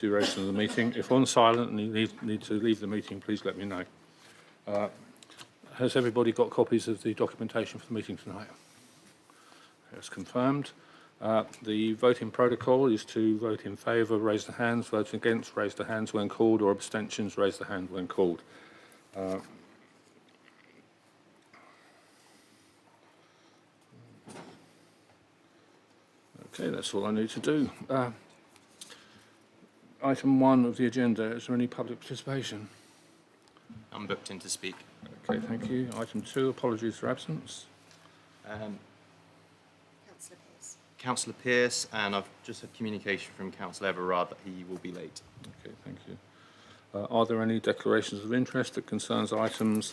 duration of the meeting. If on silent and you need to leave the meeting, please let me know. Has everybody got copies of the documentation for the meeting tonight? That's confirmed. The voting protocol is to vote in favour, raise the hands, vote against, raise the hands when called, or abstentions, raise the hand when called. Okay, that's all I need to do. Item 1 of the agenda, is there any public participation? I'm booked in to speak. Okay, thank you. Item 2, apologies for absence. Councillor Pearce. Councillor Pearce, and I've just had communication from Councillor Everard that he will be late. Okay, thank you. Are there any declarations of interest that concerns items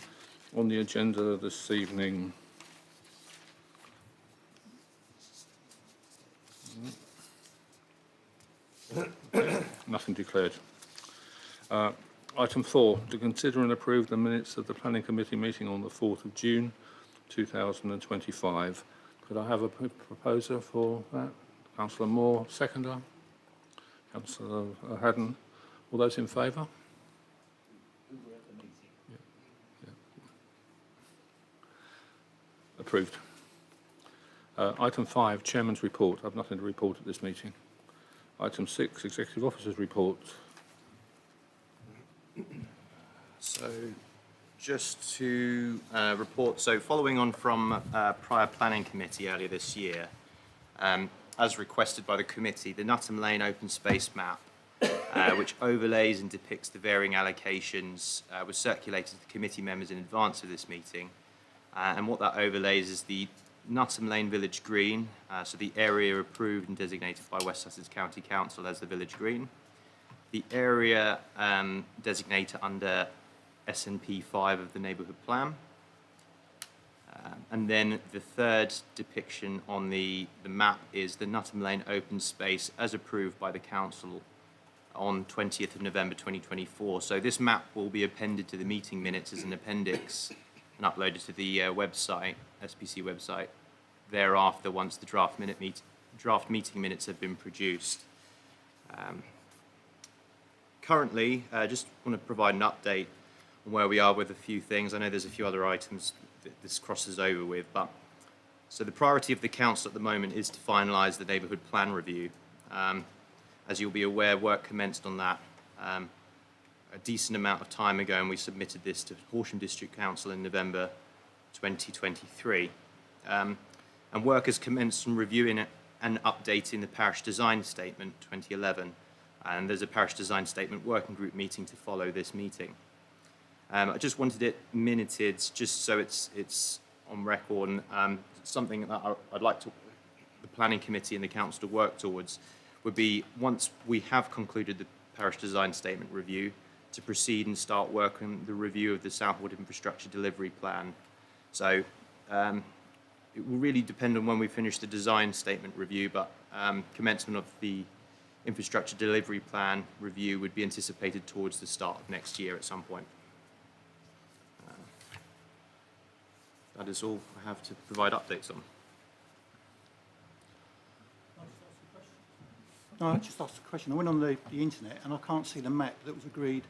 on the agenda this evening? Nothing declared. Item 4, to consider and approve the minutes of the Planning Committee meeting on the 4th of June 2025. Could I have a proposer for that? Councillor Moore, seconder. Councillor Haddon. All those in favour? Yeah. Approved. Item 5, Chairman's report. I've nothing to report at this meeting. Item 6, Executive Officer's report. So, just to report, so following on from prior planning committee earlier this year, as requested by the committee, the Nutham Lane open space map, which overlays and depicts the varying allocations, was circulated to the committee members in advance of this meeting. And what that overlays is the Nutham Lane Village Green, so the area approved and designated by West Sussex County Council as the Village Green. The area designated under SNP 5 of the Neighbourhood Plan. And then the third depiction on the map is the Nutham Lane open space as approved by the Council on 20th of November 2024. So this map will be appended to the meeting minutes as an appendix and uploaded to the website, SPC website, thereafter once the draft meeting minutes have been produced. Currently, just want to provide an update on where we are with a few things. I know there's a few other items that this crosses over with, but so the priority of the council at the moment is to finalise the neighbourhood plan review. As you'll be aware, work commenced on that a decent amount of time ago, and we submitted this to Horsham District Council in November 2023. And work has commenced on reviewing it and updating the Parish Design Statement 2011. And there's a Parish Design Statement working group meeting to follow this meeting. I just wanted it minuted just so it's on record, and something that I'd like to, the Planning Committee and the Council to work towards would be, once we have concluded the Parish Design Statement review, to proceed and start work on the review of the Southwold Infrastructure Delivery Plan. So it will really depend on when we finish the Design Statement review, but commencement of the Infrastructure Delivery Plan review would be anticipated towards the start of next year at some point. That is all I have to provide updates on. No, I just asked a question. I went on the internet and I can't see the map that was agreed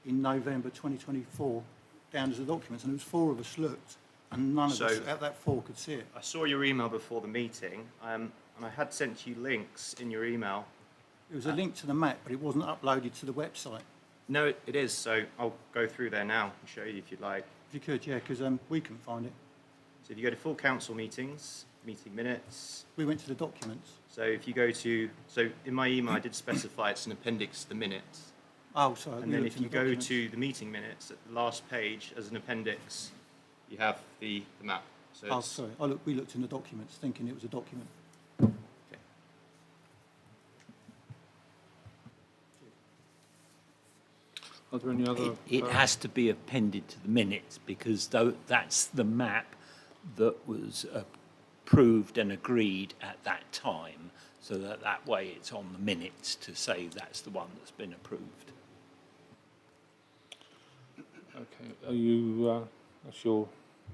in November 2024 down as the documents, and there was 4 of us looked and none of us at that 4 could see it. I saw your email before the meeting, and I had sent you links in your email. It was a link to the map, but it wasn't uploaded to the website. No, it is, so I'll go through there now and show you if you'd like. If you could, yeah, because we couldn't find it. So if you go to full council meetings, meeting minutes. We went to the documents. So if you go to, so in my email I did specify it's an appendix to the minutes. Oh, sorry. And then if you go to the meeting minutes, at the last page as an appendix, you have the map. So oh, sorry. We looked in the documents thinking it was a document. Okay. Are there any other... It has to be appended to the minutes because that's the map that was approved and agreed at that time, so that way it's on the minutes to say that's the one that's been approved. Okay, are you... that's your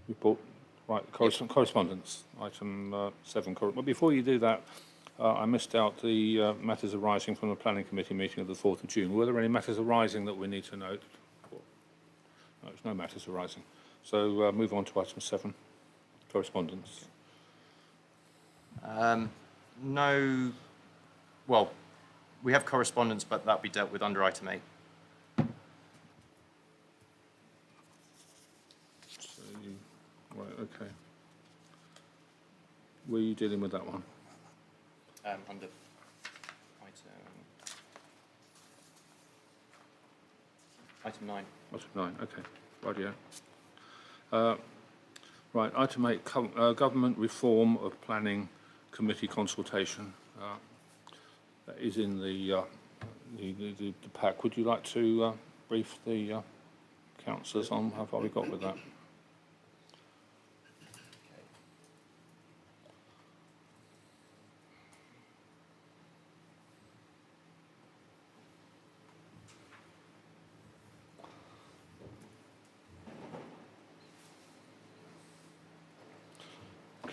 report. Right, correspondence, item 7. But before you do that, I missed out the matters arising from the Planning Committee meeting of the 4th of June. Were there any matters arising that we need to note? No, there's no matters arising. So move on to item 7, correspondence. No, well, we have correspondence, but that'll be dealt with under item 8. So right, okay. Were you dealing with that one? Under item 9. Item 9, okay. Rightio. Right, item 8, Government Reform of Planning Committee consultation. That is in the pack. Would you like to brief the councillors on how far we got with that?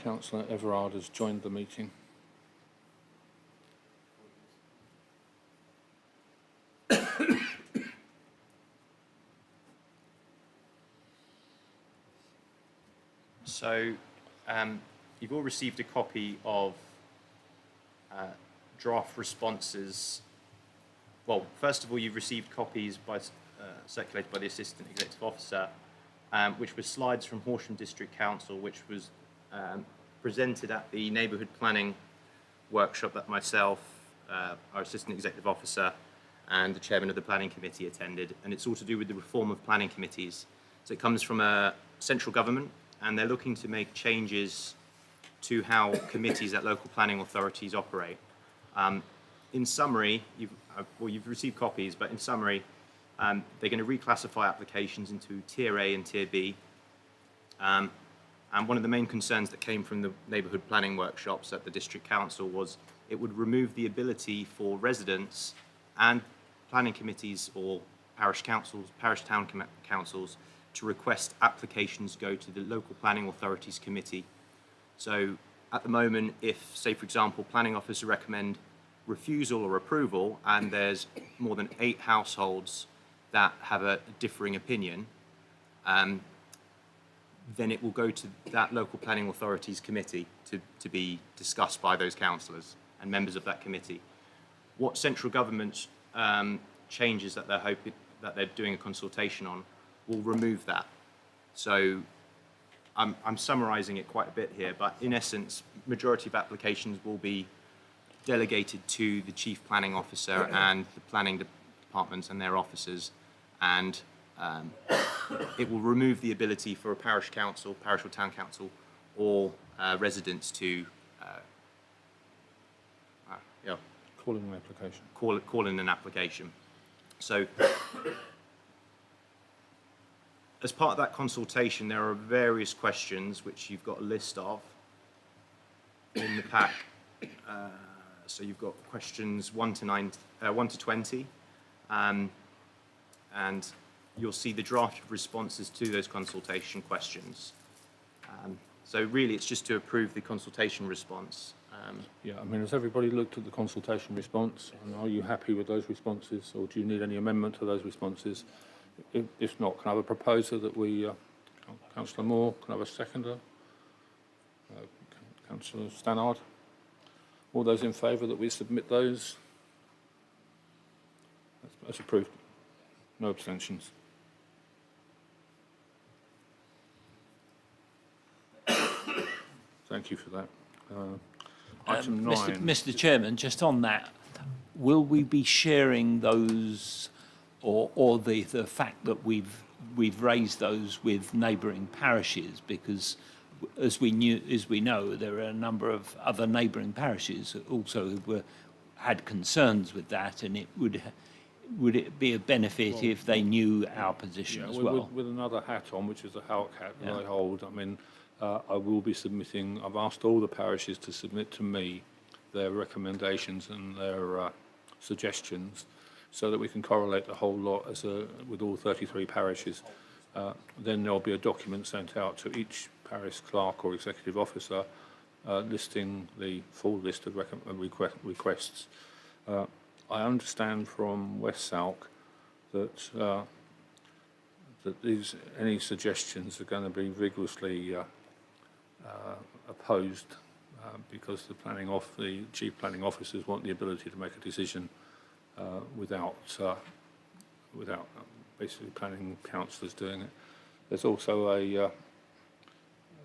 Councillor Everard has joined the meeting. So, you've all received a copy of draft responses. Well, first of all, you've received copies circulated by the Assistant Executive Officer, which were slides from Horsham District Council, which was presented at the neighbourhood planning workshop that myself, our Assistant Executive Officer, and the Chairman of the Planning Committee attended, and it's all to do with the reform of planning committees. So it comes from a central government, and they're looking to make changes to how committees at local planning authorities operate. In summary, you've received copies, but in summary, they're going to reclassify applications into Tier A and Tier B. And one of the main concerns that came from the neighbourhood planning workshops at the District Council was it would remove the ability for residents and planning committees or parish councils, parish town councils to request applications go to the local planning authorities committee. So at the moment, if, say for example, planning officer recommend refusal or approval and there's more than 8 households that have a differing opinion, then it will go to that local planning authorities committee to be discussed by those councillors and members of that committee. What central government's changes that they're doing a consultation on will remove that. So I'm summarising it quite a bit here, but in essence, majority of applications will be delegated to the Chief Planning Officer and the planning departments and their officers, and it will remove the ability for a parish council, parish or town council, or residents to Call in an application. call in an application. So, as part of that consultation, there are various questions which you've got a list of in the pack. So you've got questions 1 to 20, and you'll see the draft of responses to those consultation questions. So really, it's just to approve the consultation response. Yeah, I mean, has everybody looked at the consultation response? And are you happy with those responses, or do you need any amendment to those responses? If not, can I have a proposer that we, Councillor Moore, can I have a seconder? Councillor Stannard? All those in favour that we submit those? That's approved. No abstentions. Thank you for that. Item 9. Mr. Chairman, just on that, will we be sharing those, or the fact that we've raised those with neighbouring parishes? Because as we know, there are a number of other neighbouring parishes that also had concerns with that, and would it be a benefit if they knew our position as well? With another hat on, which is the Howick hat that I hold, I mean, I will be submitting, I've asked all the parishes to submit to me their recommendations and their suggestions so that we can correlate the whole lot with all 33 parishes. Then there'll be a document sent out to each parish clerk or executive officer listing the full list of requests. I understand from West Salk that any suggestions are going to be vigorously opposed because the chief planning officers want the ability to make a decision without basically planning councillors doing it. There's also a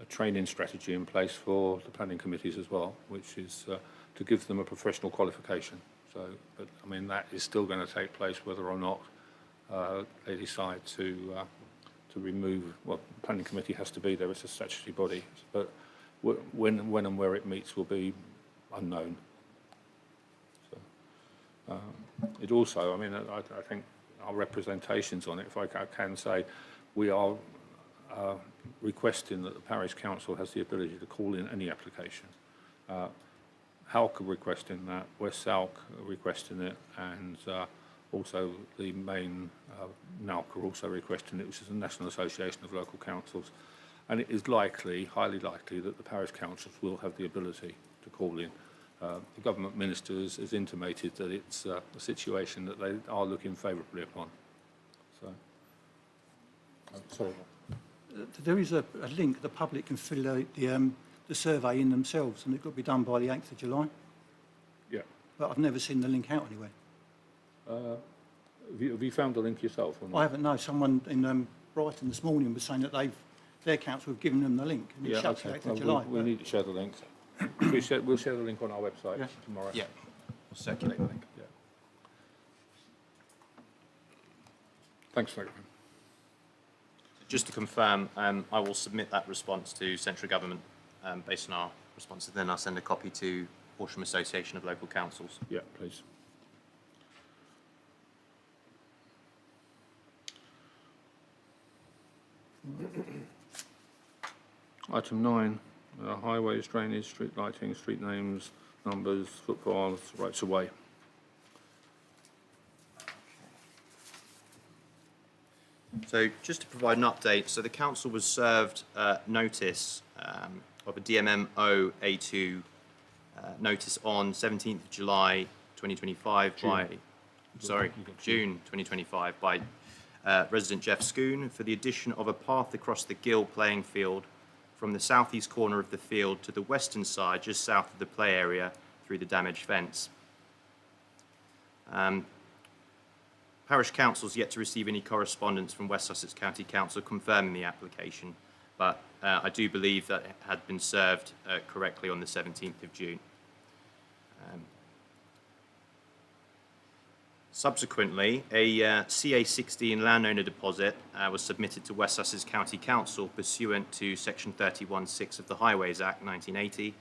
training strategy in place for the planning committees as well, which is to give them a professional qualification. So, but I mean that is still going to take place whether or not they decide to remove. Well, the planning committee has to be there; it's a statutory body, but when and where it meets will be unknown. So, it also, I mean, I think our representations on it, if I can say, we are requesting that the parish council has the ability to call in any application. Halk are requesting that, West Salk are requesting it, and also the main NALC are also requesting it, which is the National Association of Local Councils. And it is likely, highly likely, that the parish councils will have the ability to call in. The government minister has intimated that it's a situation that they are looking favourably upon. So, sorry. There is a link the public can fill out the survey in themselves, and it's got to be done by the 8th of July. Yeah. But I've never seen the link out anywhere. Have you found the link yourself or not? I haven't, no. Someone in Brighton this morning was saying that their council have given them the link, and it shuts the 8th of July. We need to share the link. We'll share the link on our website tomorrow. Yeah, we'll circulate the link. Yeah. Thanks, Secretary. Just to confirm, I will submit that response to central government based on our responses. Then I'll send a copy to Horsham Association of Local Councils. Yeah, please. Item 9, highways, drainage, street lighting, street names, numbers, footpaths, rights of way. So just to provide an update, so the council was served notice of a DMMO A2 notice on 17th of July 2025 June 2025 by resident Jeff Schoon for the addition of a path across the Gill playing field from the southeast corner of the field to the western side just south of the play area through the damaged fence. Parish Council's yet to receive any correspondence from West Sussex County Council confirming the application, but I do believe that it had been served correctly on the 17th of June. Subsequently, a CA16 landowner deposit was submitted to West Sussex County Council pursuant to Section 31(6) of the Highways Act 1980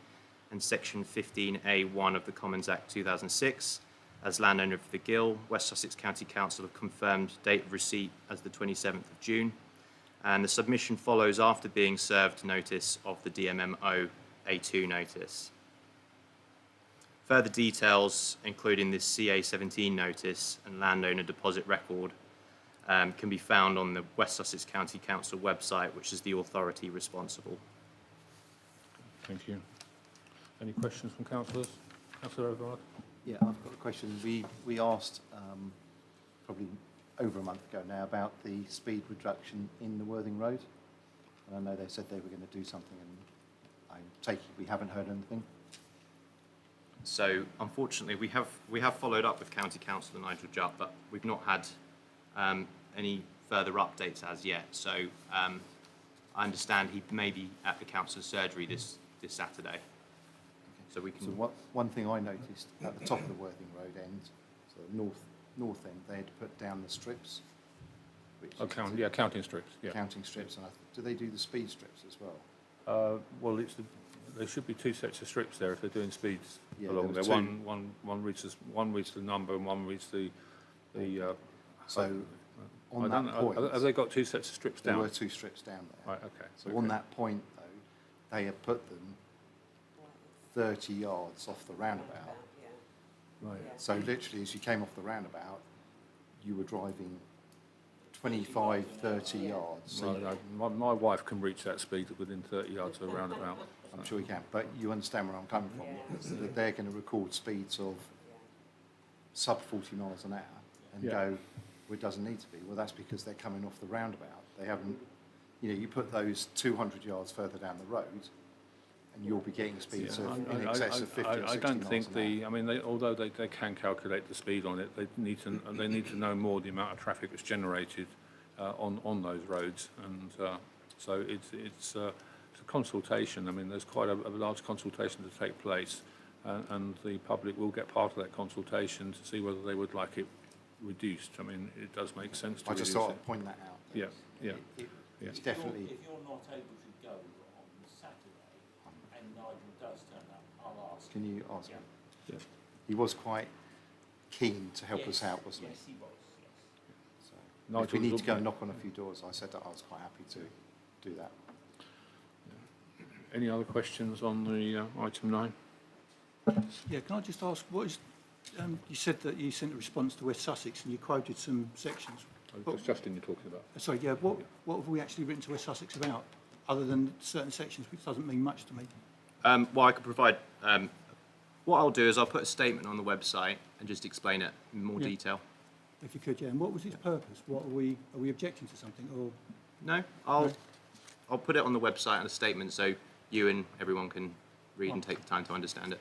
and Section 15A1 of the Commons Act 2006. As landowner of the Gill, West Sussex County Council have confirmed date of receipt as the 27th of June, and the submission follows after being served notice of the DMMO A2 notice. Further details, including this CA17 notice and landowner deposit record, can be found on the West Sussex County Council website, which is the authority responsible. Thank you. Any questions from councillors? Councillor Everard? Yeah, I've got a question. We asked probably over a month ago now about the speed reduction in the Worthing Road, and I know they said they were going to do something, and I take it we haven't heard anything. So, unfortunately, we have followed up with County Councillor Nigel Jupp, but we've not had any further updates as yet. So, I understand he may be at the council's surgery this Saturday. So we can. So one thing I noticed at the top of the Worthing Road end, so north end, they had to put down the strips. Counting strips. Yeah. Counting strips, and do they do the speed strips as well? Well, there should be two sets of strips there if they're doing speeds along there. There were One reads the number and one reads the. So on I that don't know, point, have they got two sets of strips down? there were two strips down there. Right. Okay. So on that point, though, they had put them 30 yards off the roundabout. Right. So literally, as you came off the roundabout, you were driving 25, 30 yards. So My wife can reach that speed within 30 yards of a roundabout. I'm sure you can, but you understand where I'm coming from, that they're going to record speeds of sub 40 miles an hour and Yeah. go, well, it doesn't need to be. Well, that's because they're coming off the roundabout. They haven't, you know, you put those 200 yards further down the road and you'll be getting speeds of in excess of 50 or 60 I don't miles think an hour. I mean, although they can calculate the speed on it, they need to know more the amount of traffic that's generated on those roads, and so it's a consultation. I mean, there's quite a large consultation to take place, and the public will get part of that consultation to see whether they would like it reduced. I mean, it does make sense to I just reduce thought it. I'd point that out. Yeah, yeah. It's definitely, If you're not able to go on Saturday and Nigel does turn up, I'll ask. can you ask him? Yeah. He was quite keen to help us out, wasn't he? Yes, he was, yes. So, if we Nigel, need to look- go and knock on a few doors, I said that I was quite happy to do that. Any other questions on the item 9? Yeah, can I just ask, what is, you said that you sent a response to West Sussex and you quoted some sections. It's Justin you're talking about. Sorry, yeah, what have we actually written to West Sussex about, other than certain sections, which doesn't mean much to me? Well, I could provide. What I'll do is I'll put a statement on the website and just explain it in more Yeah. detail. If you could, yeah, and what was its purpose? What are we objecting to something, or? No, I'll put it on the website and a statement so you and everyone can read and take the time to understand it.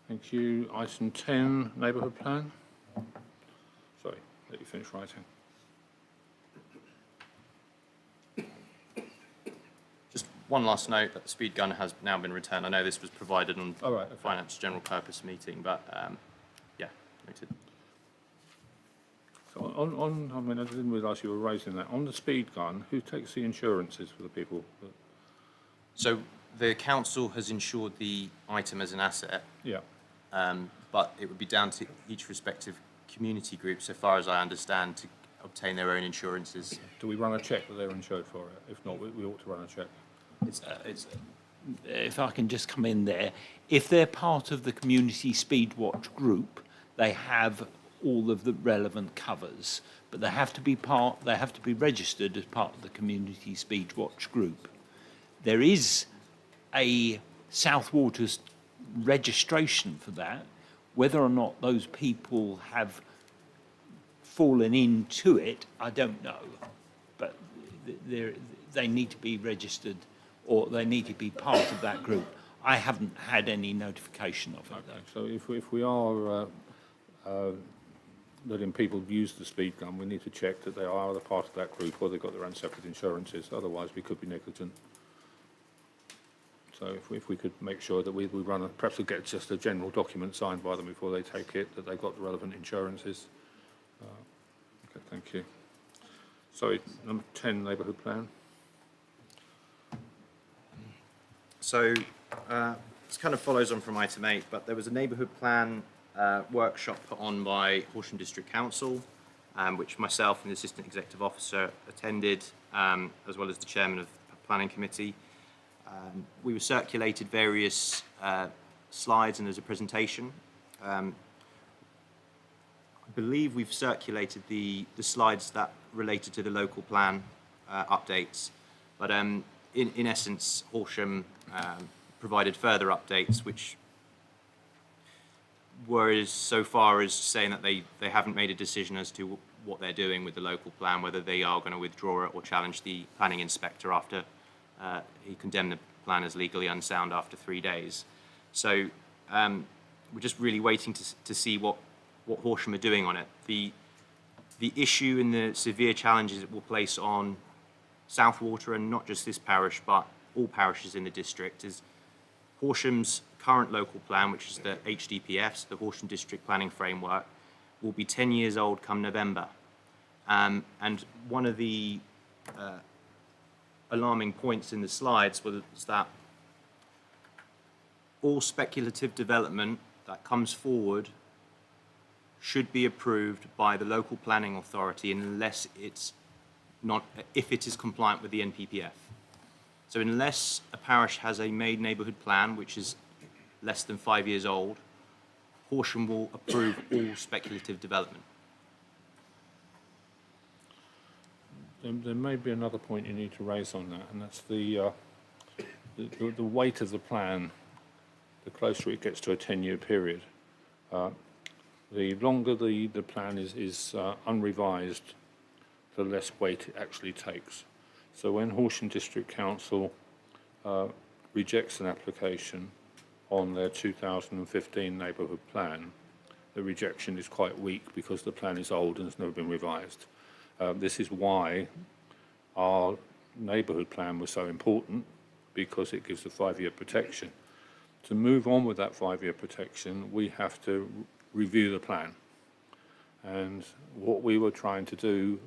Thank you. Item 10, neighbourhood plan. Sorry, let you finish writing. Just one last note that the speed gun has now been returned. I know this was provided on Oh, right, okay. finance general purpose meeting, but yeah, noted. So I mean, I didn't realise you were raising that. On the speed gun, who takes the insurances for the people? So the council has insured the item as an asset, Yeah. but it would be down to each respective community group, so far as I understand, to obtain their own insurances. Do we run a check that they're insured for it? If not, we ought to run a check. It's If I can just come in there, if they're part of the Community Speed Watch group, they have all of the relevant covers, but they have to be registered as part of the Community Speed Watch group. There is a South Waters registration for that. Whether or not those people have fallen into it, I don't know, but they need to be registered, or they need to be part of that group. I haven't had any notification of it, Okay, so if we are letting people use the speed gun, we need to check that they are either part of that group or they've got their own separate insurances. Otherwise, we could be negligent. So if we could make sure that we run perhaps we get just a general document signed by them before they take it, that they've got the relevant insurances. Okay, thank you. Sorry, number 10, neighbourhood plan. So this kind of follows on from item 8, but there was a neighbourhood plan workshop put on by Horsham District Council, which myself and the Assistant Executive Officer attended, as well as the Chairman of the Planning Committee. We were circulated various slides and there's a presentation. I believe we've circulated the slides that related to the local plan updates, but in essence, Horsham provided further updates, which were so far as saying that they haven't made a decision as to what they're doing with the local plan, whether they are going to withdraw it or challenge the planning inspector after he condemned the plan as legally unsound after 3 days. So we're just really waiting to see what Horsham are doing on it. The issue and the severe challenges it will place on Southwater, and not just this parish, but all parishes in the district, is Horsham's current local plan, which is the HDPFs, the Horsham District Planning Framework, will be 10 years old come November. And one of the alarming points in the slides was that all speculative development that comes forward should be approved by the local planning authority unless it's not, if it is compliant with the NPPF. So unless a parish has a made neighbourhood plan, which is less than 5 years old, Horsham will approve all speculative development. There may be another point you need to raise on that, and that's the the weight of the plan, the closer it gets to a 10-year period. The longer the plan is unrevised, the less weight it actually takes. So when Horsham District Council rejects an application on their 2015 neighbourhood plan, the rejection is quite weak because the plan is old and has never been revised. This is why our neighbourhood plan was so important, because it gives a 5-year protection. To move on with that 5-year protection, we have to review the plan. And what we were trying to do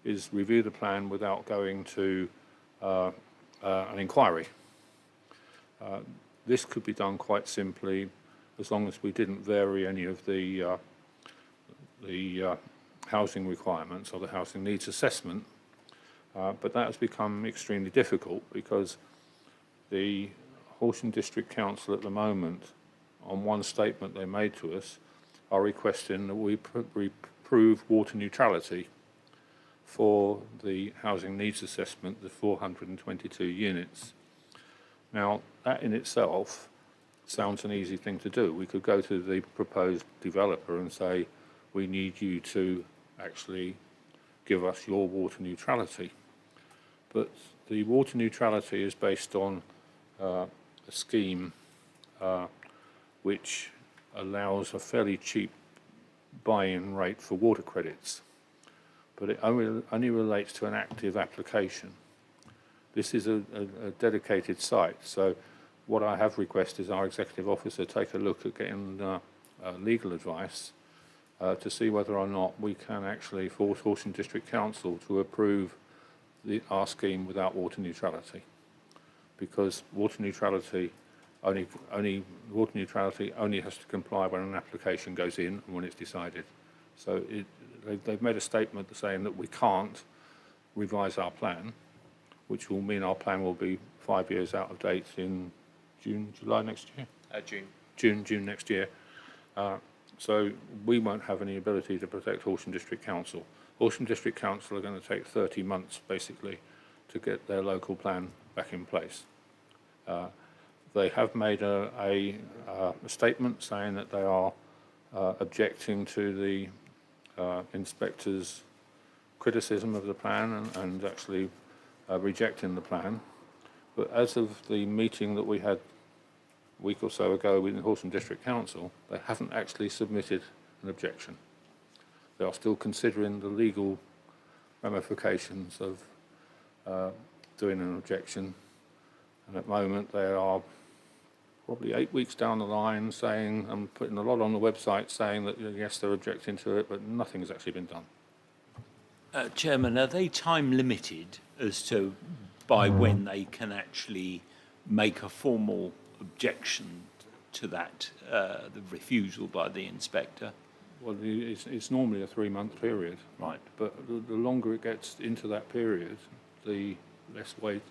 is review the plan without going to an inquiry. This could be done quite simply as long as we didn't vary any of the housing requirements or the housing needs assessment. But that has become extremely difficult because the Horsham District Council at the moment, on one statement they made to us, are requesting that we prove water neutrality for the housing needs assessment, the 422 units. Now, that in itself sounds an easy thing to do. We could go to the proposed developer and say, we need you to actually give us your water neutrality. But the water neutrality is based on a scheme which allows a fairly cheap buy-in rate for water credits, but it only relates to an active application. This is a dedicated site, so what I have requested is our executive officer take a look at getting legal advice to see whether or not we can actually force Horsham District Council to approve our scheme without water neutrality, because water neutrality only has to comply when an application goes in and when it's decided. So they've made a statement saying that we can't revise our plan, which will mean our plan will be 5 years out of date in July next year? June next year. So we won't have any ability to protect Horsham District Council. Horsham District Council are going to take 30 months, basically, to get their local plan back in place. They have made a statement saying that they are objecting to the inspector's criticism of the plan and actually rejecting the plan. But as of the meeting that we had a week or so ago with the Horsham District Council, they haven't actually submitted an objection. They are still considering the legal ramifications of doing an objection. And at the moment, they are probably 8 weeks down the line saying, and putting a lot on the website saying that, yes, they're objecting to it, but nothing has actually been done. Chairman, are they time limited as to by when they can actually make a formal objection to that, the refusal by the inspector? Well, it's normally a 3-month period. Right. But the longer it gets into that period, the less weight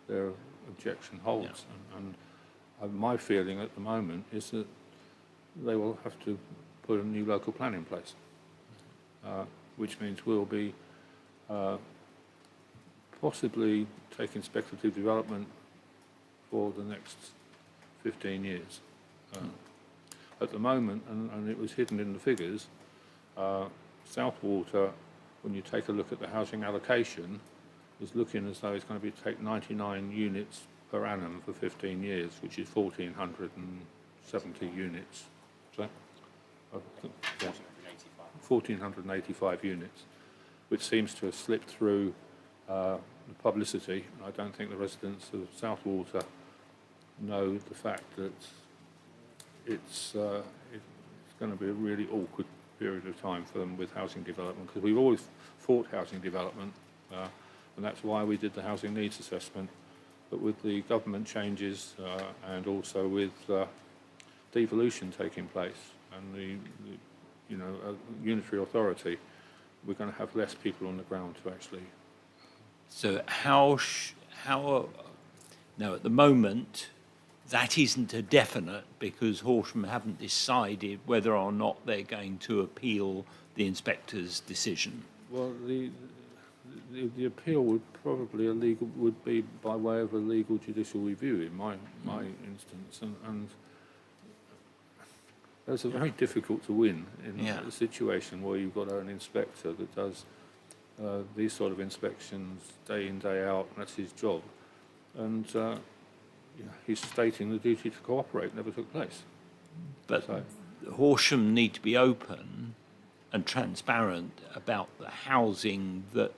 their objection holds. Yeah. And my feeling at the moment is that they will have to put a new local plan in place, which means we'll be possibly taking speculative development for the next 15 years. At the moment, and it was hidden in the figures, Southwater, when you take a look at the housing allocation, is looking as though it's going to take 99 units per annum for 15 years, which is 1,470 units. So, 1,485 units, which seems to have slipped through the publicity. I don't think the residents of Southwater know the fact that it's going to be a really awkward period of time for them with housing development, because we've always fought housing development, and that's why we did the housing needs assessment. But with the government changes and also with devolution taking place and the unitary authority, we're going to have less people on the ground to actually. So how now at the moment, that isn't a definite, because Horsham haven't decided whether or not they're going to appeal the inspector's decision. Well, the appeal would probably would be by way of a legal judicial review in my instance, and those are very difficult to win in a situation where you've got an inspector that does these sort of inspections day in, day out, and that's his job, and he's stating the duty to cooperate never took place. But So- Horsham need to be open and transparent about the housing that.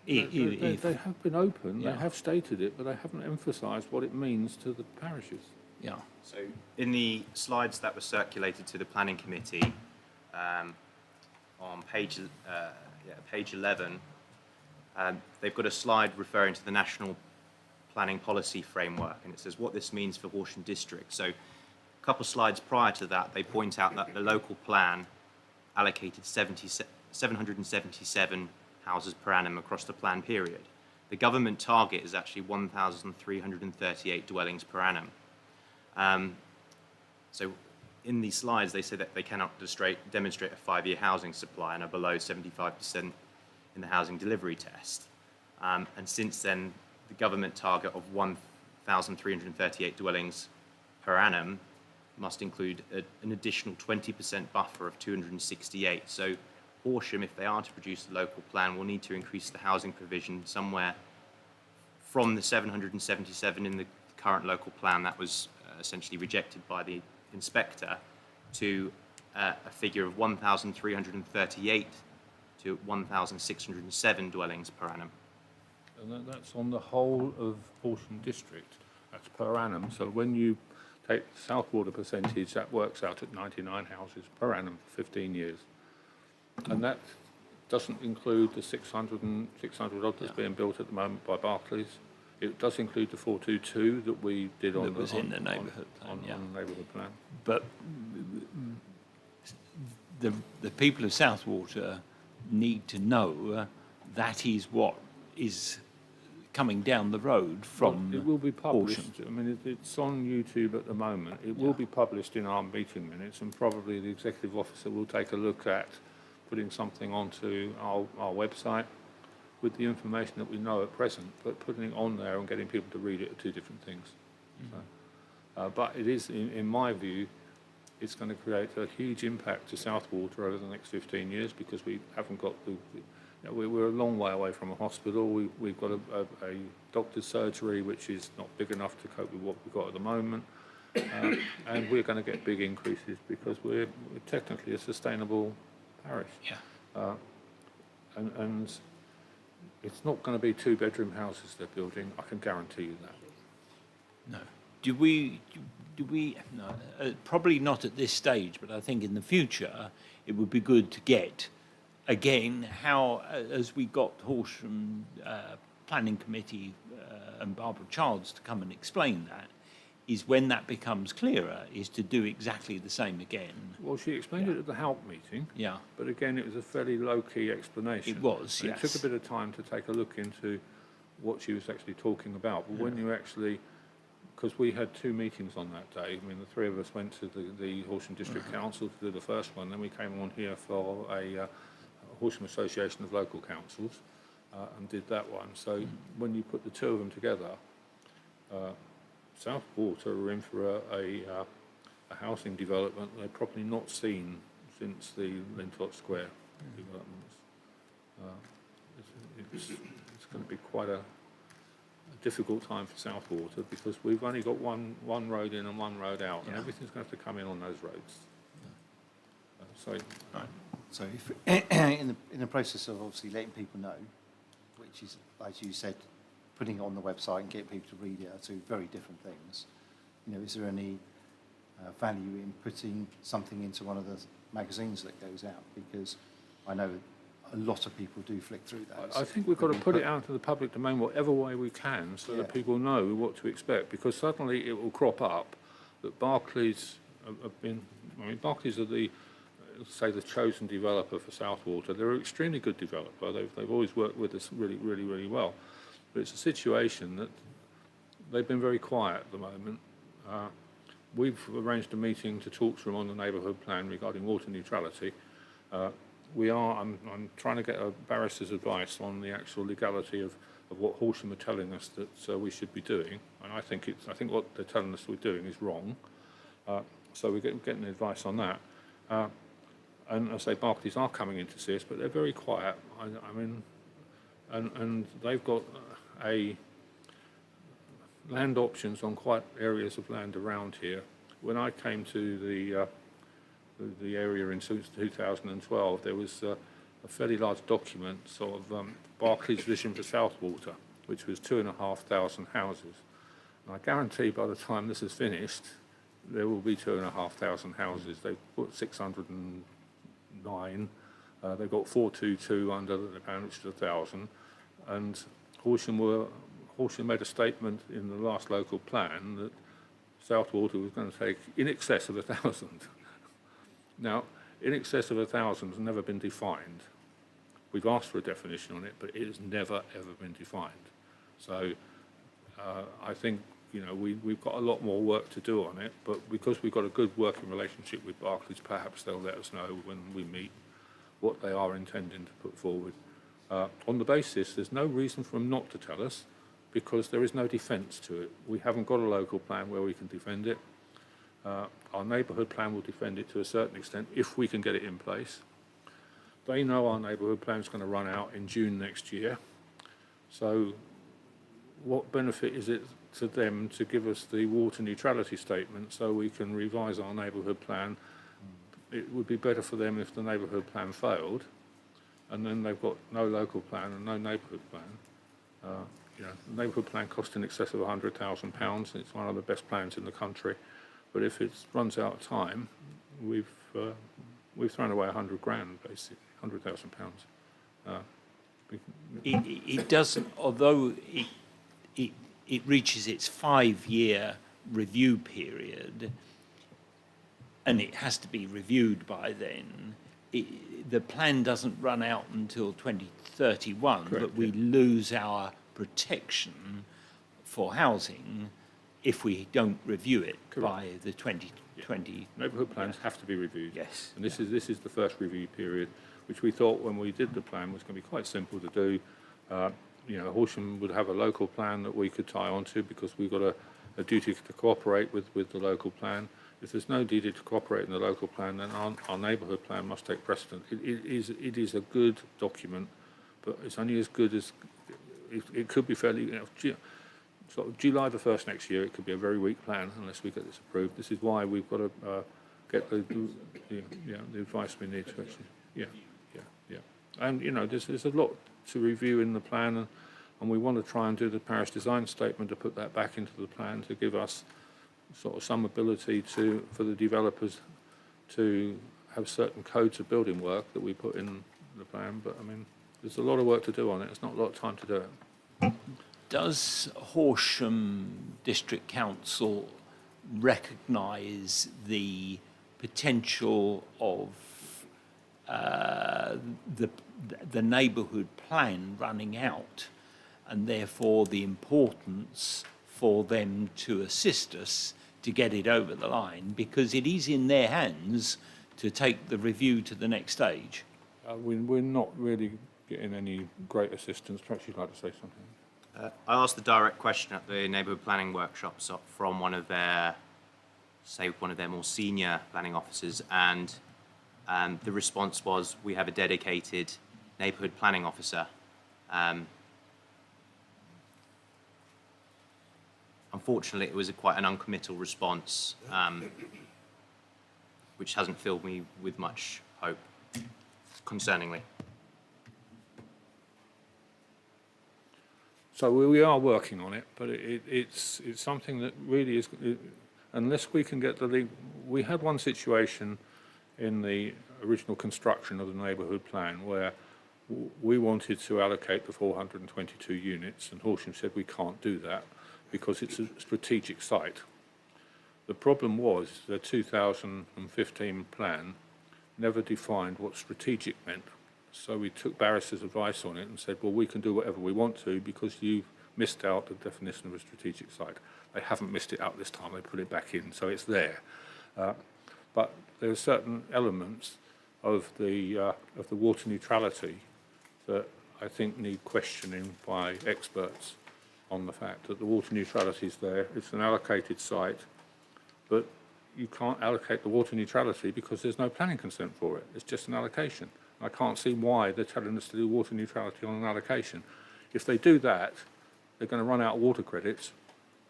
They have been open, Yeah. they have stated it, but they haven't emphasised what it means to the parishes. Yeah. So in the slides that were circulated to the planning committee, on page 11, they've got a slide referring to the National Planning Policy Framework, and it says what this means for Horsham District. So a couple of slides prior to that, they point out that the local plan allocated 777 houses per annum across the plan period. The government target is actually 1,338 dwellings per annum. So in these slides, they say that they cannot demonstrate a 5-year housing supply and are below 75% in the housing delivery test. And since then, the government target of 1,338 dwellings per annum must include an additional 20% buffer of 268. So Horsham, if they are to produce a local plan, will need to increase the housing provision somewhere from the 777 in the current local plan that was essentially rejected by the inspector to a figure of 1,338 to 1,607 dwellings per annum. And that's on the whole of Horsham District. That's per annum. So when you take the Southwater percentage, that works out at 99 houses per annum for 15 years. And that doesn't include the 600 odd that's being built at the moment by Barclays. It does include the 422 that we did on That was in the neighbourhood plan, on the neighbourhood plan. But the people of Southwater need to know that is what is coming down the road from It will be published. Horsham. I mean, it's on YouTube at the moment. It will be published in our meeting minutes, and probably the executive officer will take a look at putting something onto our website with the information that we know at present, but putting it on there and getting people to read it are two different things. So, but it is, in my view, it's going to create a huge impact to Southwater over the next 15 years because we haven't got we're a long way away from a hospital. We've got a doctor's surgery which is not big enough to cope with what we've got at the moment. And we're going to get big increases because we're technically a sustainable parish. Yeah. And it's not going to be 2-bedroom houses they're building. I can guarantee you that. No. Do we? No, probably not at this stage, but I think in the future it would be good to get, again, how, as we got Horsham Planning Committee and Barbara Childs to come and explain that, is when that becomes clearer, is to do exactly the same again. Well, she explained it at the HALP meeting. Yeah. But again, it was a fairly low-key explanation. It was, And yes. It took a bit of time to take a look into what she was actually talking about. But when you actually, because we had 2 meetings on that day. I mean, the 3 of us went to the Horsham District Council to do the first one. Then we came on here for a Horsham Association of Local Councils and did that one. So when you put the 2 of them together, Southwater are in for a housing development they've probably not seen since the Lintott Square developments. It's going to be quite a difficult time for Southwater because we've only got one road in and one road out, and everything's going to have to come in on those roads. So if, in the process of obviously letting people know, which is, as you said, putting it on the website and getting people to read it are 2 very different things. You know, is there any value in putting something into one of the magazines that goes out? Because I know a lot of people do flick through those. I think we've got to put it out to the public domain whatever way we can so that people know what to expect, because suddenly it will crop up that Barclays have been, I mean, Barclays are the chosen developer for Southwater. They're an extremely good developer. They've always worked with us really, really, really well. But it's a situation that they've been very quiet at the moment. We've arranged a meeting to talk to them on the neighbourhood plan regarding water neutrality. I'm trying to get a barrister's advice on the actual legality of what Horsham are telling us that we should be doing, and I think what they're telling us we're doing is wrong. So we're getting advice on that. And I say Barclays are coming in to see us, but they're very quiet. I mean, and they've got land options on quite areas of land around here. When I came to the area in 2012, there was a fairly large document, sort of Barclays' vision for Southwater, which was 2,500 houses. And I guarantee by the time this is finished, there will be 2,500 houses. They've put 609. They've got 422 under the plan, which is 1,000. And Horsham made a statement in the last local plan that Southwater was going to take in excess of 1,000. Now, in excess of 1,000 has never been defined. We've asked for a definition on it, but it has never, ever been defined. So I think, we've got a lot more work to do on it, but because we've got a good working relationship with Barclays, perhaps they'll let us know when we meet what they are intending to put forward. On the basis, there's no reason for them not to tell us, because there is no defence to it. We haven't got a local plan where we can defend it. Our neighbourhood plan will defend it to a certain extent if we can get it in place. They know our neighbourhood plan is going to run out in June next year. So what benefit is it to them to give us the water neutrality statement so we can revise our neighbourhood plan? It would be better for them if the neighbourhood plan failed, and then they've got no local plan and no neighbourhood plan. The neighbourhood plan cost in excess of £100,000. It's one of the best plans in the country. But if it runs out of time, we've thrown away £100,000, basically, £100,000. It doesn't, although it reaches its 5-year review period, and it has to be reviewed by then, the plan doesn't run out until 2031, Correct, but we lose our protection for housing if we don't review it by the 2020. Neighbourhood plans have to be reviewed. Yes. And this is the first review period, which we thought when we did the plan was going to be quite simple to do. Horsham would have a local plan that we could tie onto because we've got a duty to cooperate with the local plan. If there's no duty to cooperate in the local plan, then our neighbourhood plan must take precedent. It is a good document, but it's only as good as it could be fairly. Sort of July the 1st next year, it could be a very weak plan unless we get this approved. This is why we've got to get the advice we need to actually. Yeah. And there's a lot to review in the plan, and we want to try and do the Paris Design Statement to put that back into the plan to give us sort of some ability for the developers to have certain codes of building work that we put in the plan. But I mean, there's a lot of work to do on it. It's not a lot of time to do it. Does Horsham District Council recognise the potential of the neighbourhood plan running out, and therefore the importance for them to assist us to get it over the line, because it is in their hands to take the review to the next stage? We're not really getting any great assistance. Perhaps you'd like to say something. I asked the direct question at the neighbourhood planning workshops from one of their more senior planning officers, and the response was, we have a dedicated neighbourhood planning officer. Unfortunately, it was quite an uncommittal response, which hasn't filled me with much hope, concerningly. So we are working on it, but it's something that really is, unless we can get we had one situation in the original construction of the neighbourhood plan where we wanted to allocate the 422 units, and Horsham said we can't do that because it's a strategic site. The problem was the 2015 plan never defined what strategic meant. So we took barristers' advice on it and said, well, we can do whatever we want to because you missed out the definition of a strategic site. They haven't missed it out this time. They put it back in, so it's there. But there are certain elements of the water neutrality that I think need questioning by experts on the fact that the water neutrality is there. It's an allocated site, but you can't allocate the water neutrality because there's no planning consent for it. It's just an allocation. I can't see why they're telling us to do water neutrality on an allocation. If they do that, they're going to run out of water credits,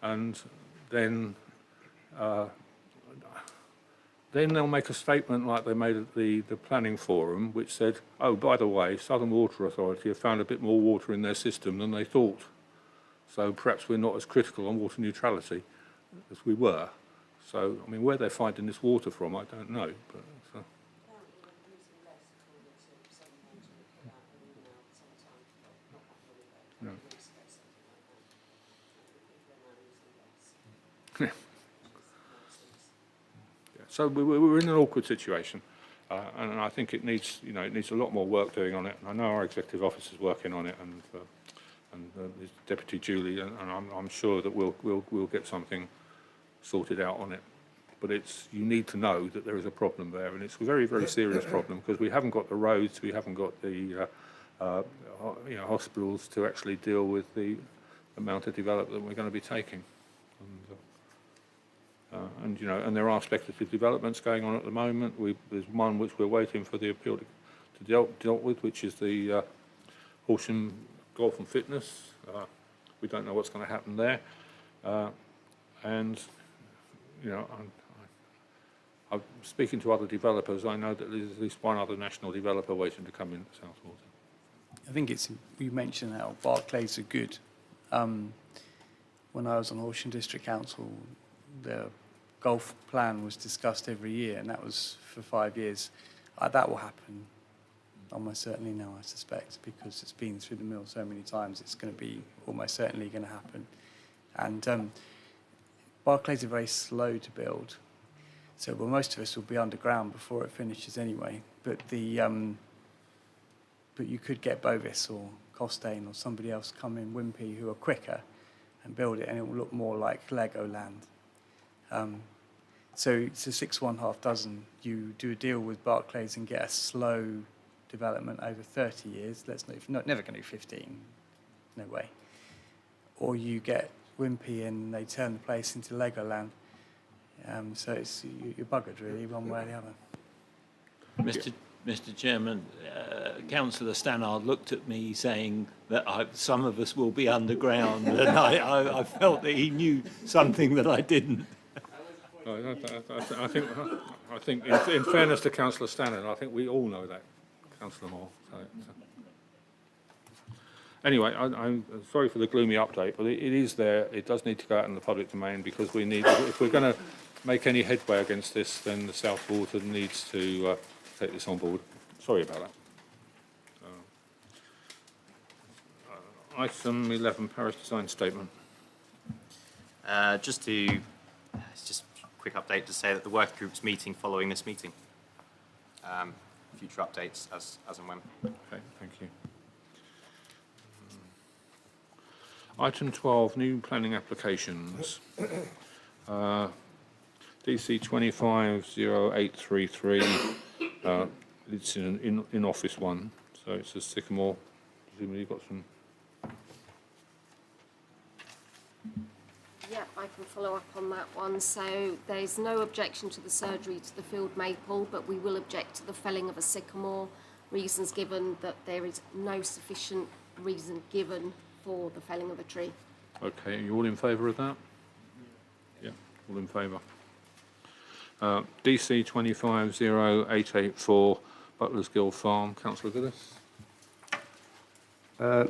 and then they'll make a statement like they made at the planning forum, which said, oh, by the way, Southern Water Authority have found a bit more water in their system than they thought. So perhaps we're not as critical on water neutrality as we were. So, I mean, where they're finding this water from, I don't know. But no. Yeah. So we're in an awkward situation, and I think it needs, it needs a lot more work doing on it. And I know our executive officer is working on it, and his Deputy Julie, and I'm sure that we'll get something sorted out on it. But you need to know that there is a problem there, and it's a very, very serious problem because we haven't got the roads, we haven't got the hospitals to actually deal with the amount of development we're going to be taking. And there are speculative developments going on at the moment. There's one which we're waiting for the appeal to dealt with, which is the Horsham Golf and Fitness. We don't know what's going to happen there, I'm speaking to other developers. I know that there's at least one other national developer waiting to come into South Water. I think you mentioned how Barclays are good. When I was on Horsham District Council, the golf plan was discussed every year, and that was for 5 years. That will happen almost certainly now, I suspect, because it's been through the mill so many times. It's going to be almost certainly going to happen. And Barclays are very slow to build, so most of us will be underground before it finishes anyway. But but you could get Bovis or Costain or somebody else come in, Wimpy, who are quicker, and build it, and it will look more like Legoland. So it's a 6.5 dozen. You do a deal with Barclays and get a slow development over 30 years. Never going to do 15, no way. Or you get Wimpy and they turn the place into Legoland. So you're buggered really, one way or the other. Mr. Chairman, Councillor Stannard looked at me saying that some of us will be underground, and I felt that he knew something that I didn't. I think in fairness to Councillor Stannard, I think we all know that, Councillor Moore. Anyway, I'm sorry for the gloomy update, but it is there. It does need to go out in the public domain because if we're going to make any headway against this, then the South Water needs to take this on board. Sorry about that. Item 11, Parish Design Statement. Just a quick update to say that the work group's meeting following this meeting. Future updates as and when. Okay, thank you. Item 12, new planning applications. DC 250833. It's in office one, so it's a Sycamore. Presumably you've got some. Yeah, I can follow up on that one. So there's no objection to the surgery to the field maple, but we will object to the felling of a sycamore. Reasons given that there is no sufficient reason given for the felling of a tree. Okay, are you all in favour of that? Yeah, all in favour. DC 250884, Butlers Gill Farm. Councillor Villas.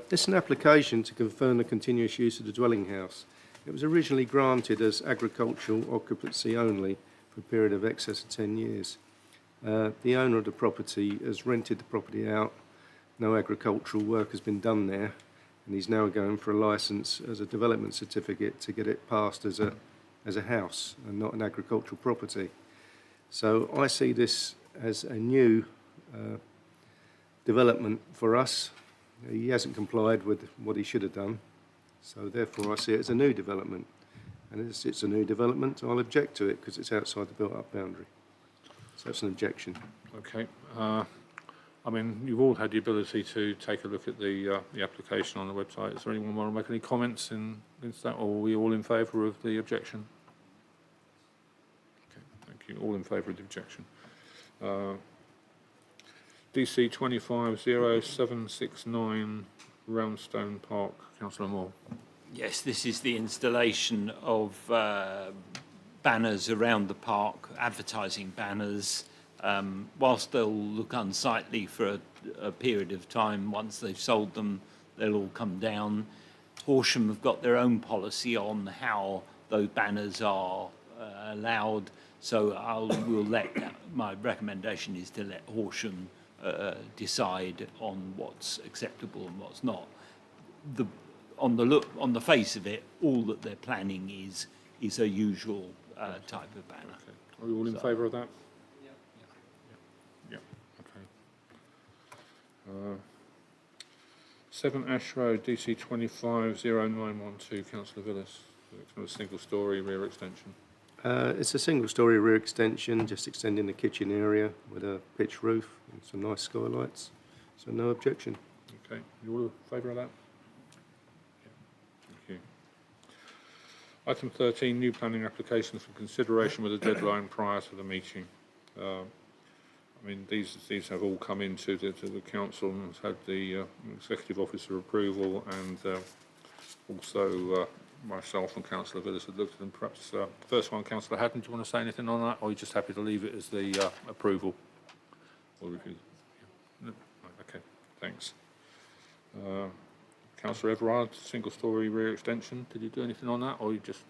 This is an application to confirm the continuous use of the dwelling house. It was originally granted as agricultural occupancy only for a period of excess of 10 years. The owner of the property has rented the property out. No agricultural work has been done there, and he's now going for a licence as a development certificate to get it passed as a house and not an agricultural property. So I see this as a new development for us. He hasn't complied with what he should have done, so therefore I see it as a new development. And as it's a new development, I'll object to it because it's outside the built-up boundary. So that's an objection. Okay. I mean, you've all had the ability to take a look at the application on the website. Is there anyone want to make any comments against that, or are we all in favour of the objection? Okay, thank you. All in favour of the objection. DC 250769 Roundstone Park. Councillor Moore. Yes, this is the installation of banners around the park, advertising banners. Whilst they'll look unsightly for a period of time, once they've sold them, they'll all come down. Horsham have got their own policy on how those banners are allowed, so my recommendation is to let Horsham decide on what's acceptable and what's not. On the face of it, all that they're planning is a usual type of banner. Okay. Are we all in favour of that? Yeah. Okay. 7 Ash Road, DC 250912, Councillor Villas. It's a single-storey rear extension. It's a single-storey rear extension, just extending the kitchen area with a pitched roof and some nice skylights. So no objection. Okay. You all in favour of that? Thank you. Item 13, new planning applications for consideration with a deadline prior to the meeting. I mean, these have all come into the council and has had the executive officer approval, and also myself and Councillor Villas had looked at them. Perhaps first one, Councillor Haddon, do you want to say anything on that, or are you just happy to leave it as the approval? Or review? Yeah. No? Okay, thanks. Councillor Everard, single-storey rear extension. Did you do anything on that, or you just?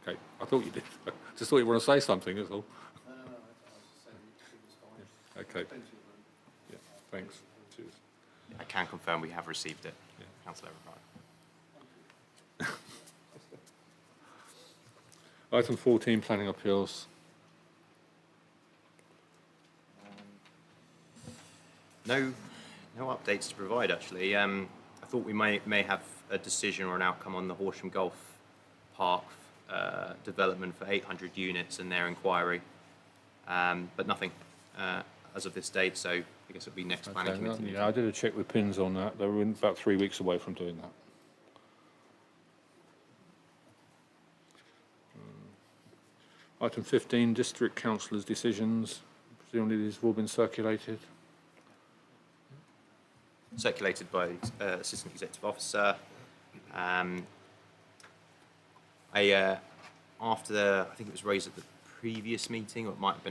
Okay, I thought you did. Just thought you want to say something. That's all. Yeah. Okay. Yeah. Thanks. Cheers. I can confirm we have received it, Yeah. Councillor Everard. Item 14, planning appeals. No updates to provide, actually. I thought we may have a decision or an outcome on the Horsham Golf Park development for 800 units and their inquiry, but nothing as of this date, so I guess it'll be next planning committee meeting. Yeah, I did a check with Pins on that. They were about 3 weeks away from doing that. Item 15, district councillors' decisions. Presumably these have all been circulated. Circulated by Assistant Executive Officer. After I think it was raised at the previous meeting, or it might have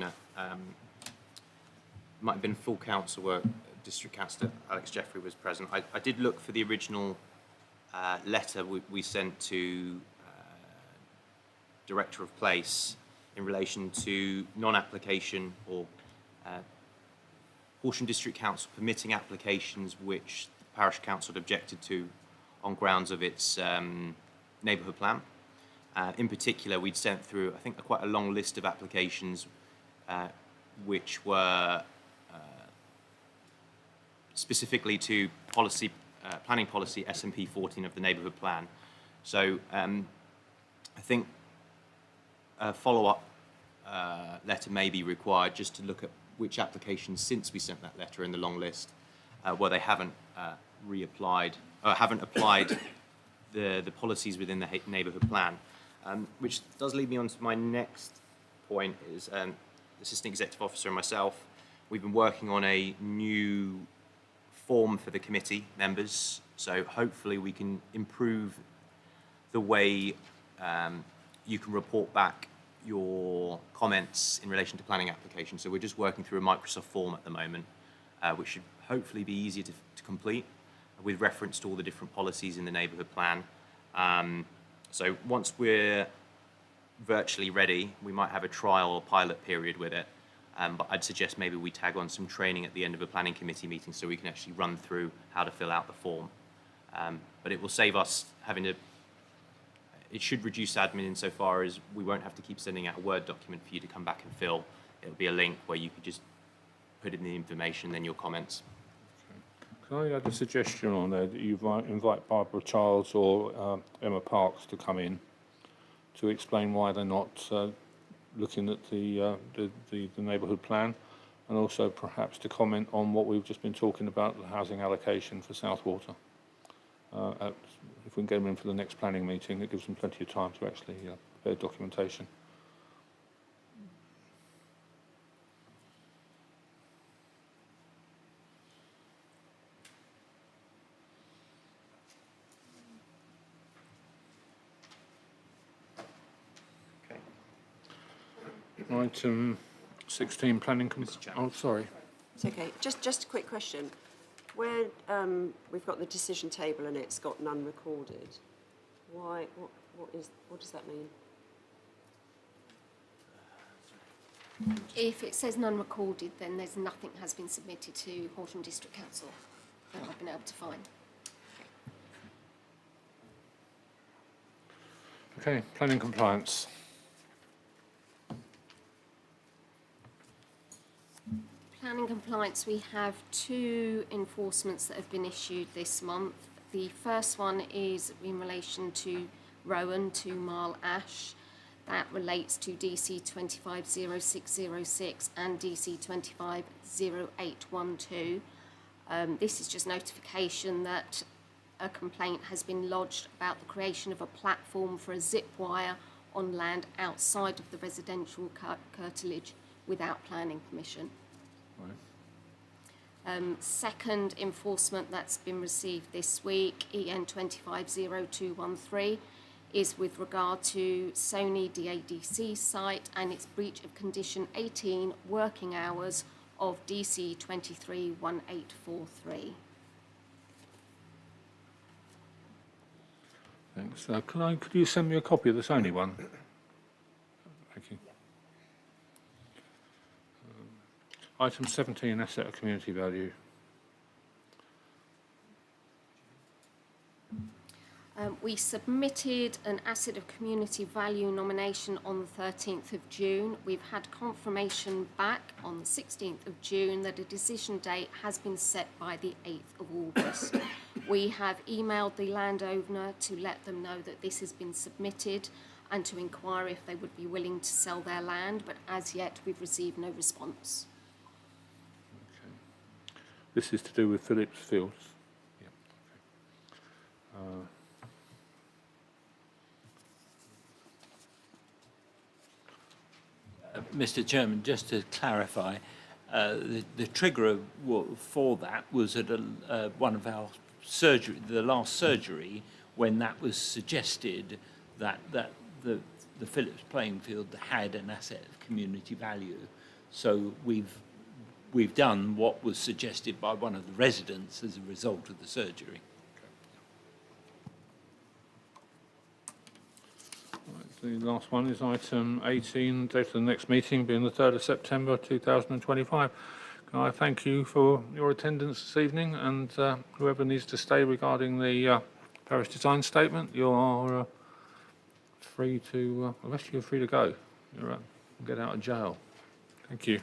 been full council where District Councillor Alex Jeffrey was present. I did look for the original letter we sent to Director of Place in relation to non-application or Horsham District Council permitting applications which the Parish Council had objected to on grounds of its neighbourhood plan. In particular, we'd sent through, I think, quite a long list of applications which were specifically to planning policy SMP 14 of the neighbourhood plan. So I think a follow-up letter may be required just to look at which applications since we sent that letter in the long list where they haven't haven't applied the policies within the neighbourhood plan. Which does lead me on to my next point is Assistant Executive Officer and myself, we've been working on a new form for the committee members, so hopefully we can improve the way you can report back your comments in relation to planning applications. So we're just working through a Microsoft form at the moment, which should hopefully be easier to complete with reference to all the different policies in the neighbourhood plan. So once we're virtually ready, we might have a trial or pilot period with it. But I'd suggest maybe we tag on some training at the end of a planning committee meeting so we can actually run through how to fill out the form. But it will save us having to, it should reduce admin insofar as we won't have to keep sending out a Word document for you to come back and fill. It'll be a link where you could just put in the information, then your comments. Can I add a suggestion on there that you invite Barbara Childs or Emma Parks to come in to explain why they're not looking at the neighbourhood plan, and also perhaps to comment on what we've just been talking about, the housing allocation for Southwater. If we can get them in for the next planning meeting, it gives them plenty of time to actually prepare documentation. Item 16, planning. Oh, sorry. It's okay. Just a quick question. Where we've got the decision table and it's got none recorded, why? What does that mean? If it says none recorded, then there's nothing has been submitted to Horsham District Council that I've been able to find. Okay, planning compliance. Planning compliance, we have 2 enforcements that have been issued this month. The first one is in relation to Rowan 2 Mile Ash. That relates to DC 250606 and DC 250812. This is just notification that a complaint has been lodged about the creation of a platform for a zip wire on land outside of the residential curtilage without planning permission. Second enforcement that's been received this week, EN 250213, is with regard to Sony DADC site and its breach of condition 18 working hours of DC 231843. Thanks. Could you send me a copy of the Sony one? Thank you. Item 17, asset of community value. We submitted an asset of community value nomination on the 13th of June. We've had confirmation back on the 16th of June that a decision date has been set by the 8th of August. We have emailed the landowner to let them know that this has been submitted and to inquire if they would be willing to sell their land, but as yet we've received no response. This is to do with Phillips Fields. Yeah. Okay. Mr. Chairman, just to clarify, the trigger for that was at one of our surgery, the last surgery, when that was suggested that the Phillips playing field had an asset of community value. So we've done what was suggested by one of the residents as a result of the surgery. The last one is item 18, date of the next meeting being the 3rd of September 2025. Can I thank you for your attendance this evening, and whoever needs to stay regarding the parish design statement, you are free to, the rest of you are free to go. You're get out of jail. Thank you.